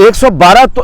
112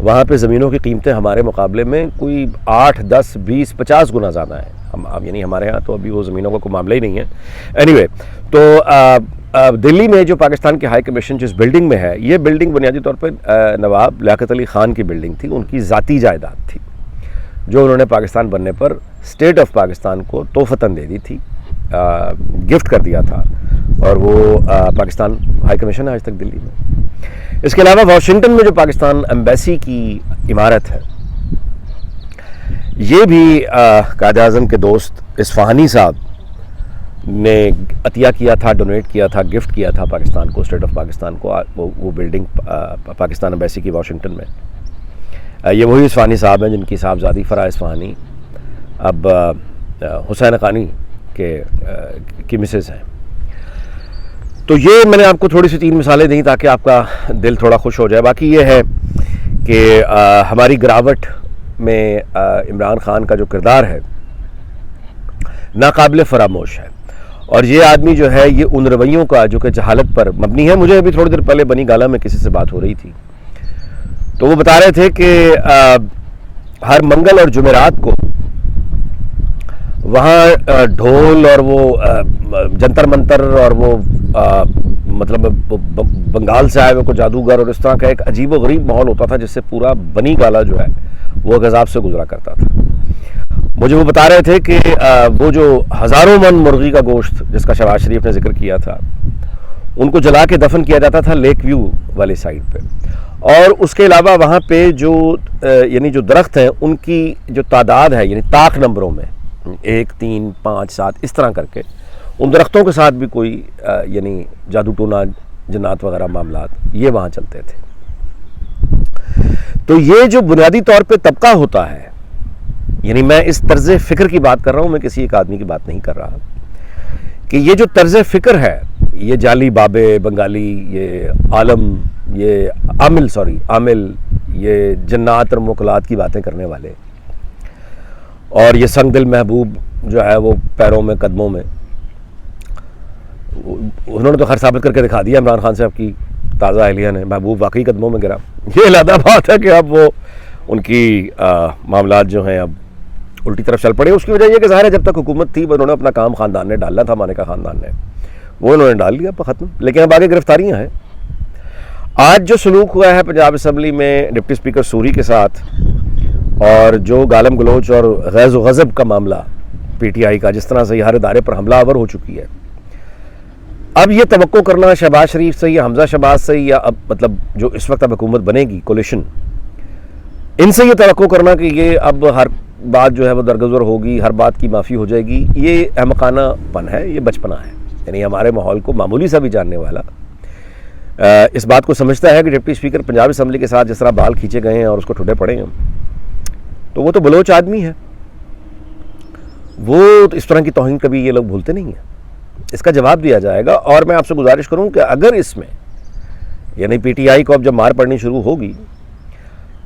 وہاں پہ زمینوں کی قیمتیں ہمارے مقابلے میں کوئی 8, 10, 20, 50 گنا زیادہ ہیں. یعنی ہمارے ہاں تو ابھی وہ زمینوں کا کوئی معاملہ ہی نہیں ہے. اینی وے, تو دلی میں جو پاکستان کے ہائی کمیشن جس بلڈنگ میں ہے, یہ بلڈنگ بنیادی طور پہ نواب لیاقت علی خان کی بلڈنگ تھی, ان کی ذاتی جائیداد تھی جو انہوں نے پاکستان بننے پر اسٹیٹ آف پاکستان کو تحفتاً دے دی تھی, گفٹ کر دیا تھا, اور وہ پاکستان ہائی کمیشن ہے آج تک دلی میں. اس کے علاوہ واشنگٹن میں جو پاکستان ایمبیسی کی عمارت ہے, یہ بھی قائد اعظم کے دوست اصفہانی صاحب نے عطیہ کیا تھا, ڈونیٹ کیا تھا, گفٹ کیا تھا پاکستان کو, اسٹیٹ آف پاکستان کو, وہ بلڈنگ پاکستان ایمبیسی کی واشنگٹن میں. یہ وہی اصفہانی صاحب ہیں جن کی صاحبزادی فرح اصفہانی اب حسین حقانی کی مسز ہیں. تو یہ میں نے آپ کو تھوڑی سی 3 مثالیں دیں تاکہ آپ کا دل تھوڑا خوش ہو جائے. باقی یہ ہے کہ ہماری گراوٹ میں عمران خان کا جو کردار ہے ناقابل فراموش ہے, اور یہ آدمی جو ہے یہ ان رویوں کا جو کہ جہالت پر مبنی ہے. مجھے ابھی تھوڑی دیر پہلے بنی گالا میں کسی سے بات ہو رہی تھی, تو وہ بتا رہے تھے کہ ہر منگل اور جمعرات کو وہاں ڈھول اور وہ جنتر منتر اور وہ مطلب بنگال سے آئے ہوئے کو جادوگر اور اس طرح کا ایک عجیب و غریب ماحول ہوتا تھا جس سے پورا بنی گالا جو ہے وہ غضب سے گزرا کرتا تھا. مجھے وہ بتا رہے تھے کہ وہ جو ہزاروں من مرغی کا گوشت جس کا شہباز شریف نے ذکر کیا تھا, ان کو جلا کے دفن کیا جاتا تھا لیک ویو والی سائڈ پہ, اور اس کے علاوہ وہاں پہ جو یعنی جو درخت ہیں ان کی جو تعداد ہے یعنی طاق نمبروں میں 1, 3, 5, 7 اس طرح کر کے ان درختوں کے ساتھ بھی کوئی یعنی جادو ٹونا جنات وغیرہ معاملات یہ وہاں چلتے تھے. تو یہ جو بنیادی طور پہ طبقہ ہوتا ہے, یعنی میں اس طرز فکر کی بات کر رہا ہوں, میں کسی ایک آدمی کی بات نہیں کر رہا, کہ یہ جو طرز فکر ہے, یہ جعلی بابے بنگالی, یہ عالم, یہ عامل, یہ جنات اور موکلات کی باتیں کرنے والے, اور یہ سنگ دل محبوب جو ہے وہ پیروں میں قدموں میں, انہوں نے تو خیر ثابت کر کے دکھا دیا عمران خان صاحب کی تازہ اہلیہ نے, محبوب واقعی قدموں میں گرا. یہ علیحدہ بات ہے کہ اب وہ ان کی معاملات جو ہیں اب الٹی طرف چل پڑے. اس کی وجہ یہ کہ ظاہر ہے جب تک حکومت تھی انہوں نے اپنا کام خاندان نے ڈالنا تھا, مانیکا خاندان نے, وہ انہوں نے ڈال لیا ختم. لیکن اب آگے گرفتاریاں ہیں. آج جو سلوک ہوا ہے پنجاب اسمبلی میں ڈپٹی اسپیکر سوری کے ساتھ, اور جو گالم گلوچ اور غیظ و غضب کا معاملہ پی ٹی آئی کا جس طرح سے یہ ہر ادارے پر حملہ آور ہو چکی ہے, اب یہ توقع کرنا شہباز شریف سے یا حمزہ شہباز سے یا اب مطلب جو اس وقت اب حکومت بنے گی کولیشن, ان سے یہ توقع کرنا کہ یہ اب ہر بات جو ہے وہ درگزر ہوگی, ہر بات کی معافی ہو جائے گی, یہ احمقانہ پن ہے, یہ بچپنا ہے. یعنی ہمارے ماحول کو معمولی سا بھی جاننے والا اس بات کو سمجھتا ہے کہ ڈپٹی اسپیکر پنجاب اسمبلی کے ساتھ جس طرح بال کھینچے گئے ہیں اور اس کو ٹھڈے پڑے ہیں, تو وہ تو بلوچ آدمی ہے, وہ اس طرح کی توہین کبھی یہ لوگ بھولتے نہیں ہیں. اس کا جواب دیا جائے گا. اور میں آپ سے گزارش کروں کہ اگر اس میں یعنی پی ٹی آئی کو اب جب مار پڑنی شروع ہوگی,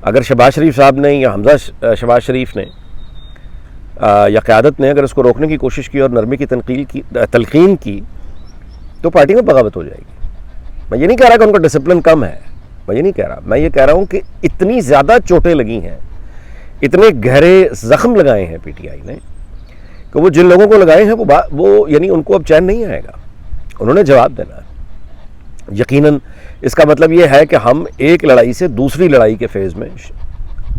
اگر شہباز شریف صاحب نے یا حمزہ شہباز شریف نے یا قیادت نے اگر اس کو روکنے کی کوشش کی اور نرمی کی تلقین کی, تو پارٹی میں بغاوت ہو جائے گی. میں یہ نہیں کہہ رہا کہ ان کا ڈسپلن کم ہے, میں یہ نہیں کہہ رہا, میں یہ کہہ رہا ہوں کہ اتنی زیادہ چوٹیں لگی ہیں, اتنے گہرے زخم لگائے ہیں پی ٹی آئی نے کہ وہ جن لوگوں کو لگائے ہیں وہ یعنی ان کو اب چین نہیں آئے گا, انہوں نے جواب دینا ہے. یقیناً اس کا مطلب یہ ہے کہ ہم ایک لڑائی سے دوسری لڑائی کے فیز میں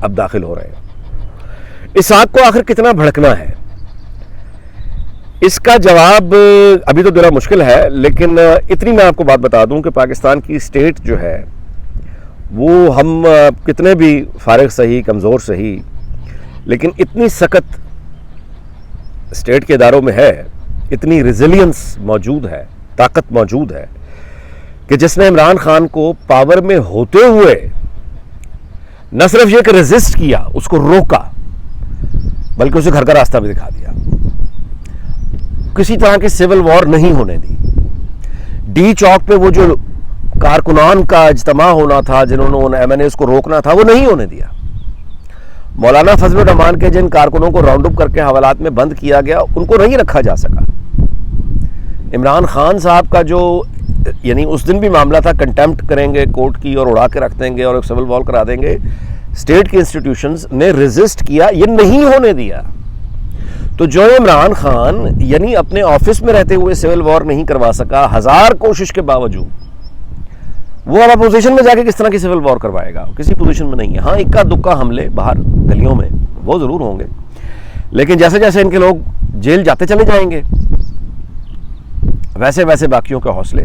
اب داخل ہو رہے ہیں. اس آگ کو آخر کتنا بھڑکنا ہے, اس کا جواب ابھی تو ذرا مشکل ہے, لیکن اتنی میں آپ کو بات بتا دوں کہ پاکستان کی اسٹیٹ جو ہے وہ ہم کتنے بھی فارغ صحیح کمزور صحیح, لیکن اتنی سخت اسٹیٹ کے اداروں میں ہے, اتنی ریزیلینس موجود ہے, طاقت موجود ہے کہ جس نے عمران خان کو پاور میں ہوتے ہوئے نہ صرف یہ کہ ریزسٹ کیا, اس کو روکا, بلکہ اسے گھر کا راستہ بھی دکھا دیا. کسی طرح کی سول وار نہیں ہونے دی. ڈی چوک پہ وہ جو کارکنان کا اجتماع ہونا تھا, جنہوں نے ایم این ایز کو روکنا تھا, وہ نہیں ہونے دیا. مولانا فضل الرحمان کے جن کارکنوں کو راؤنڈ اپ کر کے حوالات میں بند کیا گیا, ان کو نہیں رکھا جا سکا. عمران خان صاحب کا جو یعنی اس دن بھی معاملہ تھا کنٹیمپٹ کریں گے کورٹ کی اور اڑا کے رکھ دیں گے اور ایک سول وار کرا دیں گے, اسٹیٹ کی انسٹیٹیوشنز نے ریزسٹ کیا, یہ نہیں ہونے دیا. تو جو عمران خان یعنی اپنے آفس میں رہتے ہوئے سول وار نہیں کروا سکا, 1000 کوشش کے باوجود, وہ اب اپوزیشن میں جا کے کس طرح کی سول وار کروائے گا؟ کسی پوزیشن میں نہیں ہے. ہاں اکا دکا حملے باہر گلیوں میں وہ ضرور ہوں گے, لیکن جیسے جیسے ان کے لوگ جیل جاتے چلے جائیں گے ویسے ویسے باقیوں کے حوصلے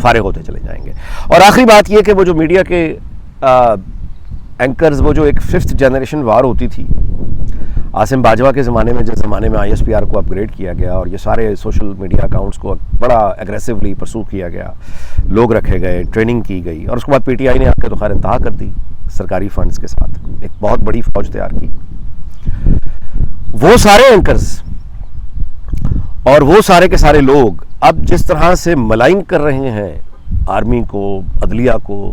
فارغ ہوتے چلے جائیں گے. اور آخری بات یہ کہ وہ جو میڈیا کے اینکرز, وہ جو ایک 5th جنریشن وار ہوتی تھی عاصم باجوہ کے زمانے میں, جس زمانے میں ISPR کو اپ گریڈ کیا گیا اور یہ سارے سوشل میڈیا اکاؤنٹس کو بڑا ایگریسولی پرسو کیا گیا, لوگ رکھے گئے, ٹریننگ کی گئی, اور اس کے بعد PTI نے آ کے تو خیر انتہا کر دی سرکاری فنڈز کے ساتھ, ایک بہت بڑی فوج تیار کی. وہ سارے اینکرز اور وہ سارے کے سارے لوگ اب جس طرح سے ملائن کر رہے ہیں آرمی کو, عدلیہ کو,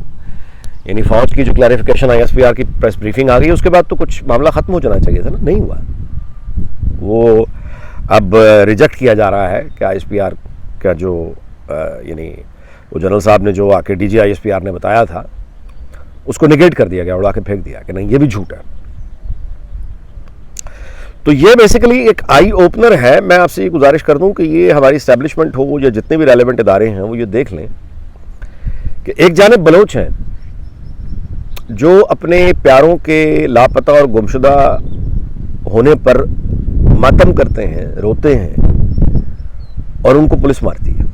یعنی فوج کی جو کلیریفیکیشن ISPR کی پریس بریفنگ آ گئی اس کے بعد تو کچھ معاملہ ختم ہو جانا چاہیے تھا نا, نہیں ہوا. وہ اب ریجیکٹ کیا جا رہا ہے کہ ISPR کا جو یعنی وہ جنرل صاحب نے جو آ کے DG ISPR نے بتایا تھا اس کو نگیٹ کر دیا گیا, اڑا کے پھینک دیا کہ نہیں یہ بھی جھوٹ ہے. تو یہ بیسیکلی ایک آئی اوپنر ہے. میں آپ سے یہ گزارش کر دوں کہ یہ ہماری اسٹیبلشمنٹ ہو یا جتنے بھی ریلیونٹ ادارے ہیں وہ یہ دیکھ لیں کہ ایک جانب بلوچ ہیں جو اپنے پیاروں کے لاپتہ اور گمشدہ ہونے پر ماتم کرتے ہیں, روتے ہیں, اور ان کو پولیس مارتی ہے.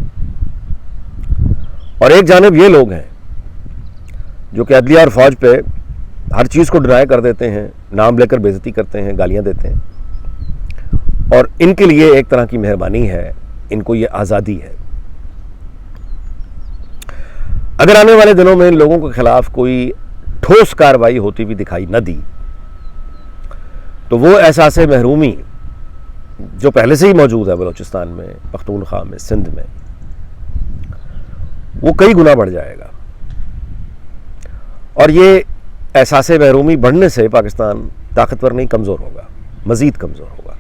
اور ایک جانب یہ لوگ ہیں جو کہ عدلیہ اور فوج پہ ہر چیز کو ڈرائی کر دیتے ہیں, نام لے کر بے عزتی کرتے ہیں, گالیاں دیتے ہیں, اور ان کے لیے ایک طرح کی مہربانی ہے, ان کو یہ آزادی ہے. اگر آنے والے دنوں میں ان لوگوں کے خلاف کوئی ٹھوس کارروائی ہوتی بھی دکھائی نہ دی تو وہ احساس محرومی جو پہلے سے ہی موجود ہے بلوچستان میں, پختونخوا میں, سندھ میں, وہ کئی گنا بڑھ جائے گا. اور یہ احساس محرومی بڑھنے سے پاکستان طاقتور نہیں, کمزور ہوگا, مزید کمزور ہوگا.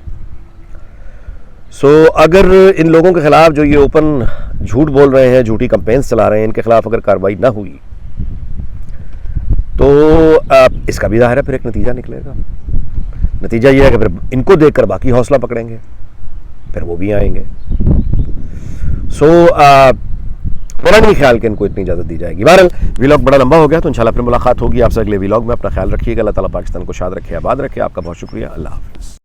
اگر ان لوگوں کے خلاف جو یہ اوپن جھوٹ بول رہے ہیں, جھوٹی کمپینز چلا رہے ہیں, ان کے خلاف اگر کارروائی نہ ہوئی تو اس کا بھی ظاہر ہے پھر ایک نتیجہ نکلے گا. نتیجہ یہ ہے کہ پھر ان کو دیکھ کر باقی حوصلہ پکڑیں گے, پھر وہ بھی آئیں گے. میرا نہیں خیال کہ ان کو اتنی اجازت دی جائے گی. بہرحال ویلاگ بڑا لمبا ہو گیا, تو انشاءاللہ پھر ملاقات ہوگی آپ سے اگلے ویلاگ میں. اپنا خیال رکھیے گا, اللہ تعالیٰ پاکستان کو شاد رکھے, آباد رکھے. آپ کا بہت شکریہ, اللہ حافظ.